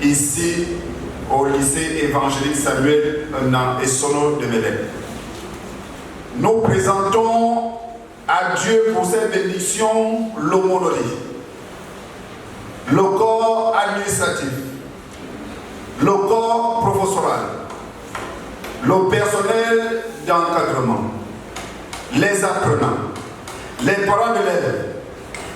ici au lycée évangélique Samuel Essono de Mélène. Nous présentons à Dieu pour cette bénédiction l'aumônerie, le corps administratif, le corps professoral, le personnel d'encadrement, les apprenants, les parents d'élèves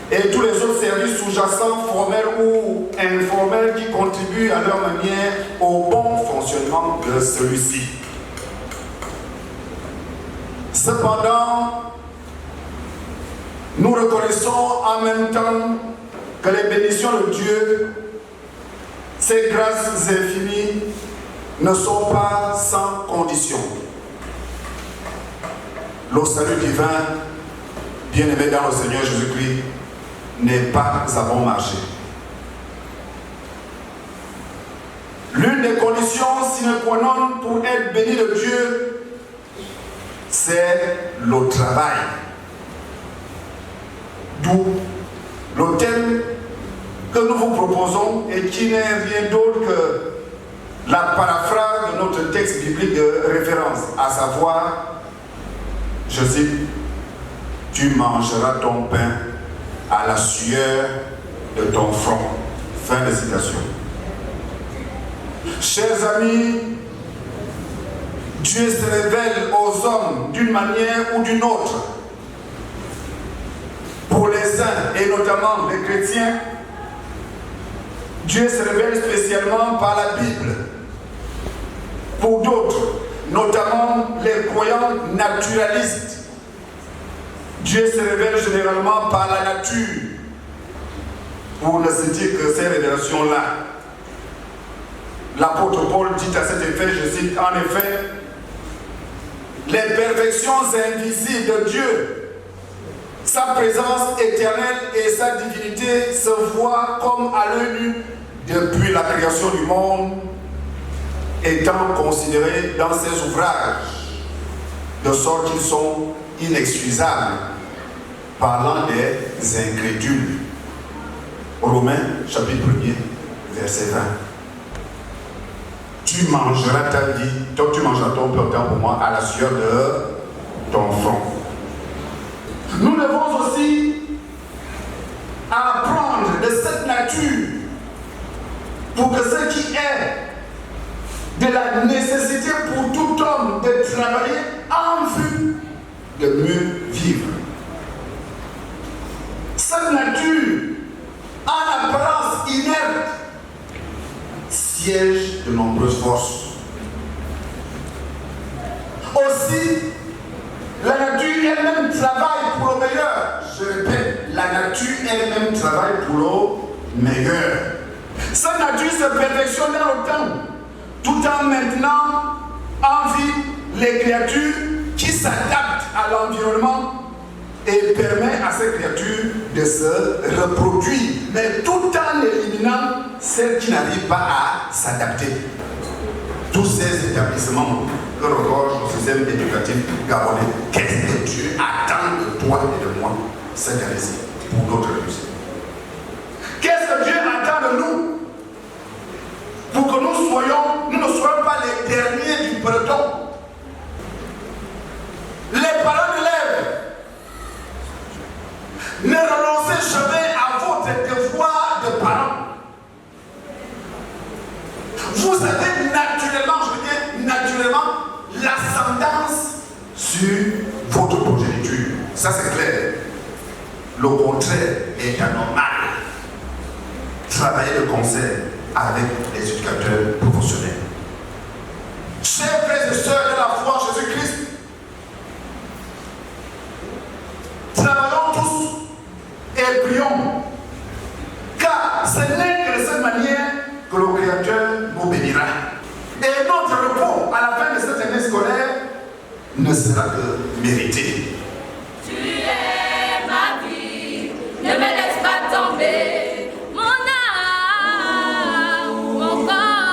et tous les autres services sous-jacents, formels ou informels, qui contribuent à leur manière au bon fonctionnement de celui-ci. Cependant, nous reconnaissons en même temps que les bénédictions de Dieu, ses grâces infinies, ne sont pas sans condition. Le salut divin, bien-aimé dans le Seigneur Jésus-Christ, n'est pas à bon marché. L'une des conditions sine qua non pour être béni de Dieu, c'est le travail. D'où le thème que nous vous proposons et qui n'est rien d'autre que la paraphrase de notre texte biblique de référence, à savoir, je cite, « Tu mangeras ton pain à la sueur de ton front ». Fin de citation. Chers amis, Dieu se révèle aux hommes d'une manière ou d'une autre. Pour les uns, et notamment les chrétiens, Dieu se révèle spécialement par la Bible. Pour d'autres, notamment les croyants naturalistes, Dieu se révèle généralement par la nature. Pour ne citer que ces révélations-là, l'apôtre Paul dit à cet effet, je cite, en effet, les perfections invisibles de Dieu, sa présence éternelle et sa divinité se voient comme à l'œil nu depuis la création du monde, étant considérés dans ses ouvrages, de sorte qu'ils sont inexcusables, parlant des incrédules. Romains, chapitre 1er, verset 20. Tu mangeras ta vie, donc tu mangeras ton pain pour moi à la sueur de ton front. Nous devons aussi apprendre de cette nature pour que ce qui est de la nécessité pour tout homme de travailler en vue de mieux vivre. Cette nature, en apparence inerte, siège de nombreuses forces. Aussi, la nature elle-même travaille pour le meilleur. Je répète, la nature elle-même travaille pour le meilleur. Sa nature se perfectionne dans le temps, tout en maintenant en vie les créatures qui s'adaptent à l'environnement et permet à ces créatures de se reproduire, mais tout en éliminant celles qui n'arrivent pas à s'adapter. Tous ces établissements que regorge le système éducatif gabonais, qu'est-ce que Dieu attend de toi et de moi cette année-ci pour notre réussite? Qu'est-ce que Dieu attend de nous pour que nous ne soyons pas les derniers du peloton? Les parents d'élèves, ne renoncez jamais à votre devoir de parents. Vous avez naturellement, je veux dire naturellement, l'ascendance sur votre progéniture. Ça c'est clair. Le contraire est anormal. Travaillez de concert avec les éducateurs professionnels. Chers frères et sœurs de la foi en Jésus-Christ, travaillons tous et prions, car ce n'est que de cette manière que le Créateur nous bénira. Et notre repos à la fin de cette année scolaire ne sera que mérité. Tu es ma vie, ne me laisse pas tomber, mon âme, mon corps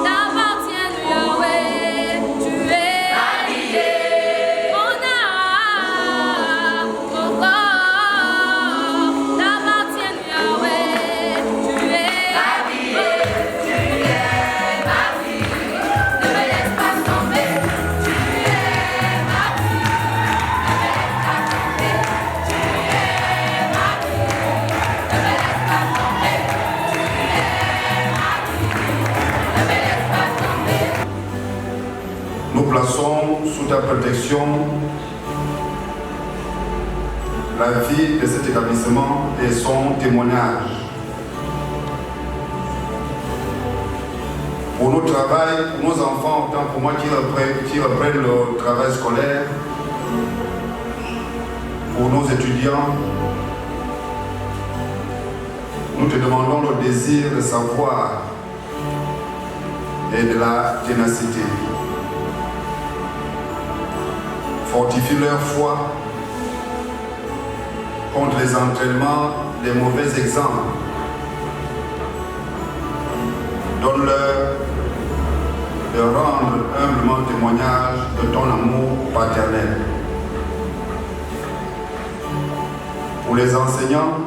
t'appartient, Yahweh. Tu es allié, mon âme, mon corps t'appartient, Yahweh. Tu es allié. plaçons sous ta protection la vie de cet établissement et son témoignage. Pour nos travail, pour nos enfants, autant pour moi qui reprennent le travail scolaire, pour nos étudiants, nous te demandons le désir de savoir et de la ténacité. Fortifie leur foi contre les entraînements des mauvais exemples. Donne-leur de rendre humblement témoignage de ton amour paternel. Pour les enseignants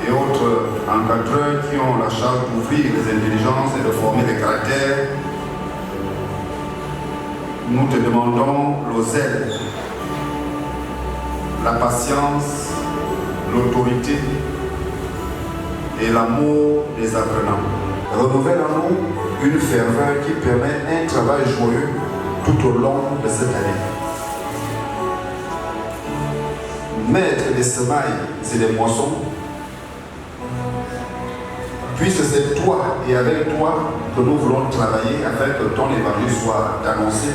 et autres encadreurs qui ont la charge d'ouvrir les intelligences et de former les caractères, nous te demandons le zèle, la patience, l'autorité et l'amour des apprenants. Renouvelle en nous une ferveur qui permet un travail joyeux tout au long de cette année. Maître des semailles et des moissons, puisque c'est toi et avec toi que nous voulons travailler afin que ton évangile soit annoncé.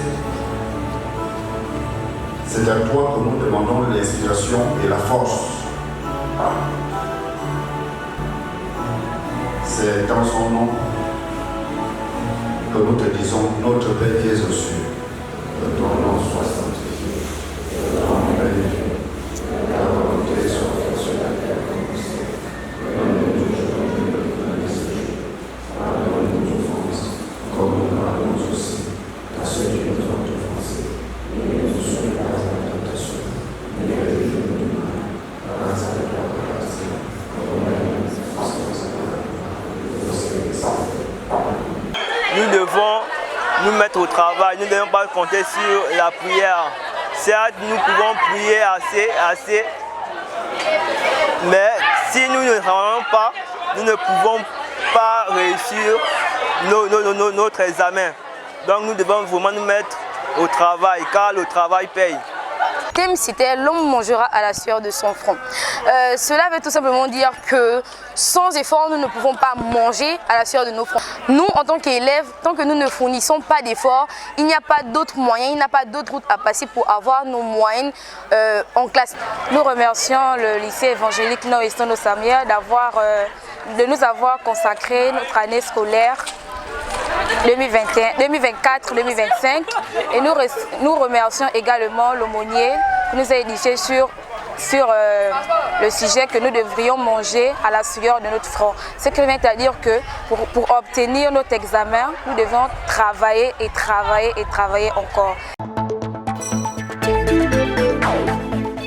C'est à toi que nous demandons l'inspiration et la force. C'est dans son nom que nous te disons, notre Père qui es aux cieux, que ton nom soit sanctifié, que ton nom vienne, que ta volonté soit faite sur la terre comme au ciel. Donne-nous aujourd'hui notre pain de ce jour. Pardonne-nous nos offenses, comme nous pardonnons aussi à ceux qui nous ont offensés. Et ne nous soumets pas à la tentation, mais délivre-nous du mal. Grâce à toi, nous devons nous mettre au travail, nous ne devons pas compter sur la prière. Certes, nous pouvons prier assez, mais si nous ne travaillons pas, nous ne pouvons pas réussir notre examen. Donc nous devons vraiment nous mettre au travail, car le travail paye. Le thème c'était « L'homme mangera à la sueur de son front ». Cela veut tout simplement dire que sans effort, nous ne pouvons pas manger à la sueur de nos fronts. Nous, en tant qu'élèves, tant que nous ne fournissons pas d'efforts, il n'y a pas d'autres moyens, il n'y a pas d'autre route à passer pour avoir nos moyennes en classe. Nous remercions le lycée évangélique Nord-Eastern Osamia de nous avoir consacré notre année scolaire 2024-2025 et nous remercions également l'aumônier qui nous a édifié sur le sujet que nous devrions manger à la sueur de notre front. Ce qui vient à dire que pour obtenir notre examen, nous devons travailler et travailler et travailler encore.